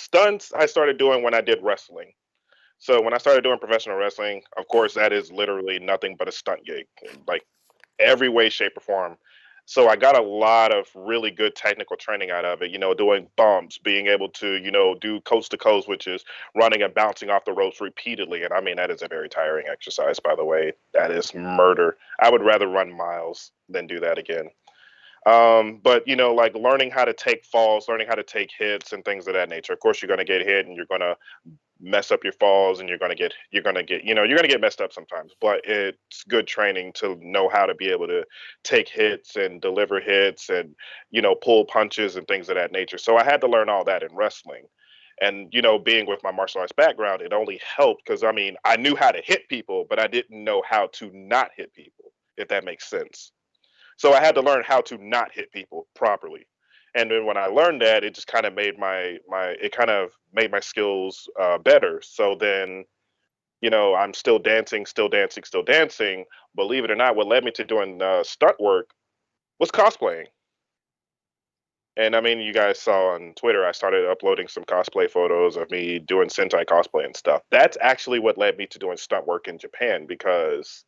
Stunts I started doing when I did wrestling. So when I started doing professional wrestling, of course, that is literally nothing but a stunt gig, like every way, shape, or form. So I got a lot of really good technical training out of it, doing bumps, being able to, do coast to coast, which is running and bouncing off the ropes repeatedly. And I mean, that is a very tiring exercise, by the way. That is murder. I would rather run miles than do that again. But like learning how to take falls, learning how to take hits and things of that nature. Of course, you're going to get hit and you're going to mess up your falls and you're going to get messed up sometimes, but it's good training to know how to be able to take hits and deliver hits and pull punches and things of that nature. So I had to learn all that in wrestling. And being with my martial arts background, it only helped because I mean, I knew how to hit people, but I didn't know how to not hit people, if that makes sense. So I had to learn how to not hit people properly. And then when I learned that, it just kind of made my skills better. So then, I'm still dancing, still dancing, still dancing. Believe it or not, what led me to doing stunt work was cosplaying. And I mean, you guys saw on Twitter, I started uploading some cosplay photos of me doing Sentai cosplay and stuff. That's actually what led me to doing stunt work in Japan because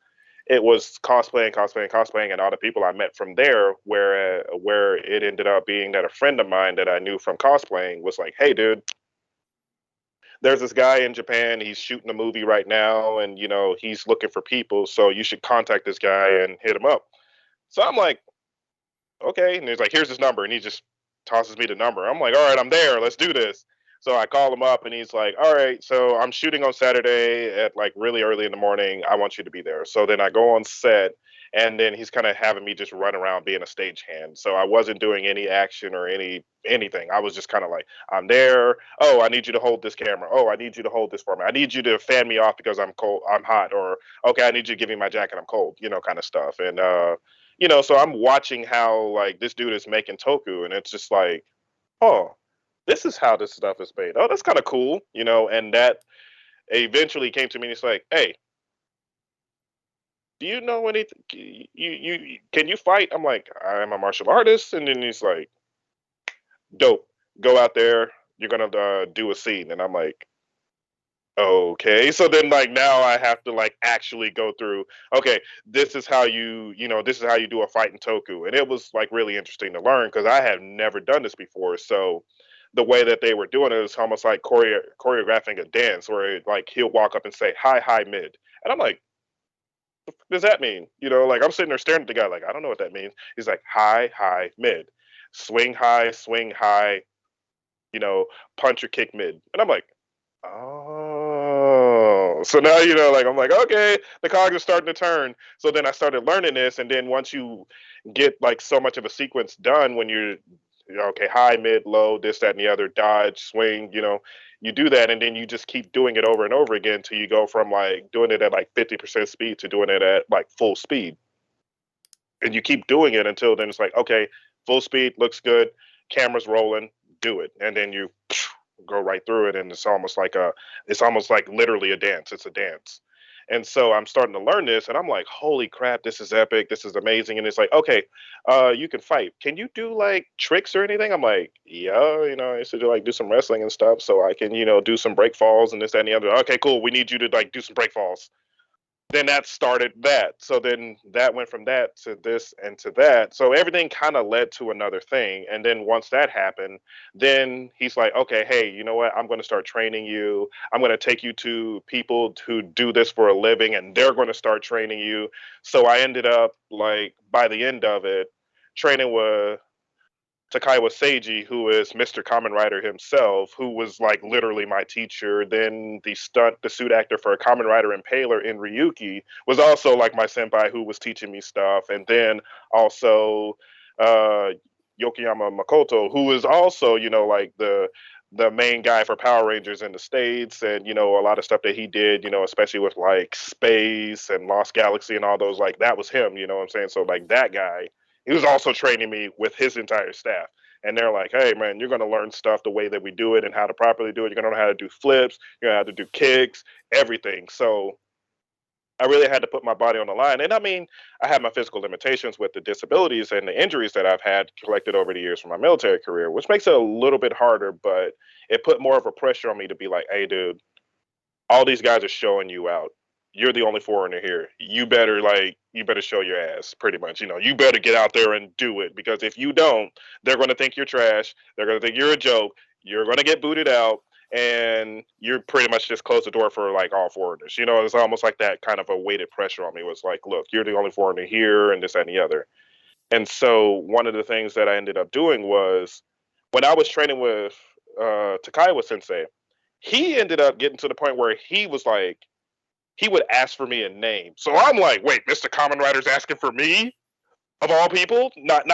it was cosplaying, cosplaying, cosplaying, and all the people I met from there. Where it ended up being that a friend of mine that I knew from cosplaying was like, "Hey, dude, there's this guy in Japan. He's shooting a movie right now, and he's looking for people. So you should contact this guy and hit him up." So I'm like, "Okay," and he's like, "Here's his number," and he just tosses me the number. I'm like, "All right, I'm there. Let's do this." So I call him up and he's like, "All right, so I'm shooting on Saturday at like really early in the morning. I want you to be there." So then I go on set and then he's kind of having me just run around being a stagehand. So I wasn't doing any action or anything. I was just kind of like, "I'm there. Oh, I need you to hold this camera. Oh, I need you to hold this for me. I need you to fan me off because I'm cold. I'm hot. Or okay, I need you to give me my jacket. I'm cold. Kind of stuff." And so I'm watching how like this dude is making toku, and it's just like, oh, this is how this stuff is made. Oh, that's kind of cool, and that eventually came to me. And it's like, hey, do you know anything? Can you fight? I'm like, I'm a martial artist, and then he's like, dope. Go out there. You're gonna do a scene, and I'm like, okay. So then like now I have to like actually go through. Okay, this is how you do a fight in Toku, and it was like really interesting to learn because I had never done this before. So the way that they were doing it is almost like choreographing a dance where like he'll walk up and say high, high, mid, and I'm like, what does that mean? Like I'm sitting there staring at the guy like I don't know what that means. He's like high, high, mid, swing high, you know, punch or kick mid, and I'm like, oh, so now like I'm like, okay, the cogs are starting to turn. So then I started learning this, and then once you get like so much of a sequence done, when okay, high, mid, low, this, that, and the other, dodge, swing, you do that, and then you just keep doing it over and over again till you go from like doing it at like 50% speed to doing it at like full speed, and you keep doing it until then it's like, okay, full speed looks good, cameras rolling, do it, and then you go right through it, and it's almost like literally a dance. It's a dance. And so I'm starting to learn this, and I'm like, holy crap, this is epic, this is amazing. And it's like, okay, you can fight, can you do like tricks or anything? I'm like, yeah, I used to do like do some wrestling and stuff, so I can do some break falls and this, that, and the other. Okay, cool, we need you to like do some break falls. Then that started that. So then that went from that to this and to that. So everything kind of led to another thing. And then once that happened, then he's like, okay, hey, you know what? I'm going to start training you. I'm going to take you to people who do this for a living and they're going to start training you. So I ended up like by the end of it, training with Takaiwa Seiji, who is Mr. Kamen Rider himself, who was like literally my teacher. Then the suit actor for Kamen Rider Impaler in Ryuki was also like my senpai who was teaching me stuff. And then also uh, Yokoyama Makoto, who is also, like the main guy for Power Rangers in the States, and a lot of stuff that he did, especially with like space and Lost Galaxy and all those, like that was him, you know what I'm saying? So like that guy, he was also training me with his entire staff. And they're like, hey, man, you're going to learn stuff the way that we do it and how to properly do it. You're going to know how to do flips. You're going to have to do kicks, everything. So I really had to put my body on the line. And I mean, I had my physical limitations with the disabilities and the injuries that I've had collected over the years from my military career, which makes it a little bit harder, but it put more of a pressure on me to be like, hey, dude, all these guys are showing you out. You're the only foreigner here. You better show your ass, pretty much. You better get out there and do it, because if you don't, they're going to think you're trash. They're going to think you're a joke. You're going to get booted out, and you're pretty much just close the door for like all foreigners. It's almost like that kind of a weighted pressure on me. It was like, look, you're the only foreigner here, and this that, and the other. And so one of the things that I ended up doing was, when I was training with Takaiwa Sensei, he ended up getting to the point where he was like, he would ask for me a name. So I'm like, wait, Mr. Kamen Rider's asking for me? Of all people? Not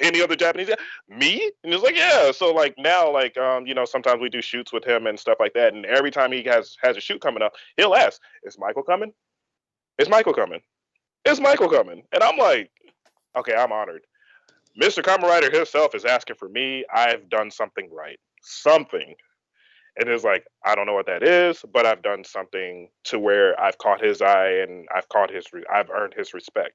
any other Japanese guy? Me? And he's like, yeah. So like now, like sometimes we do shoots with him and stuff like that. And every time he has a shoot coming up, he'll ask, is Michael coming? Is Michael coming? Is Michael coming? And I'm like, okay, I'm honored. Mr. Kamen Rider himself is asking for me. I've done something right. Something. And it's like, I don't know what that is, but I've done something to where I've caught his eye and I've earned his respect.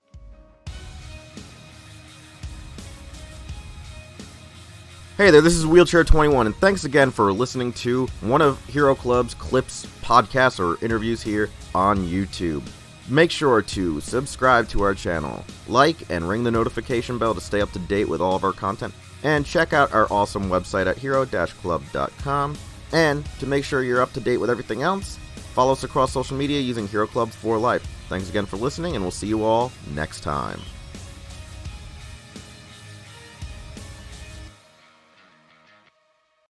Hey there, this is Wheelchair21, and thanks again for listening to one of Hero Club's clips, podcasts, or interviews here on YouTube. Make sure to subscribe to our channel, like, and ring the notification bell to stay up to date with all of our content, and check out our awesome website at hero-club.com. And to make sure you're up to date with everything else, follow us across social media using Hero Club for Life. Thanks again for listening, and we'll see you all next time.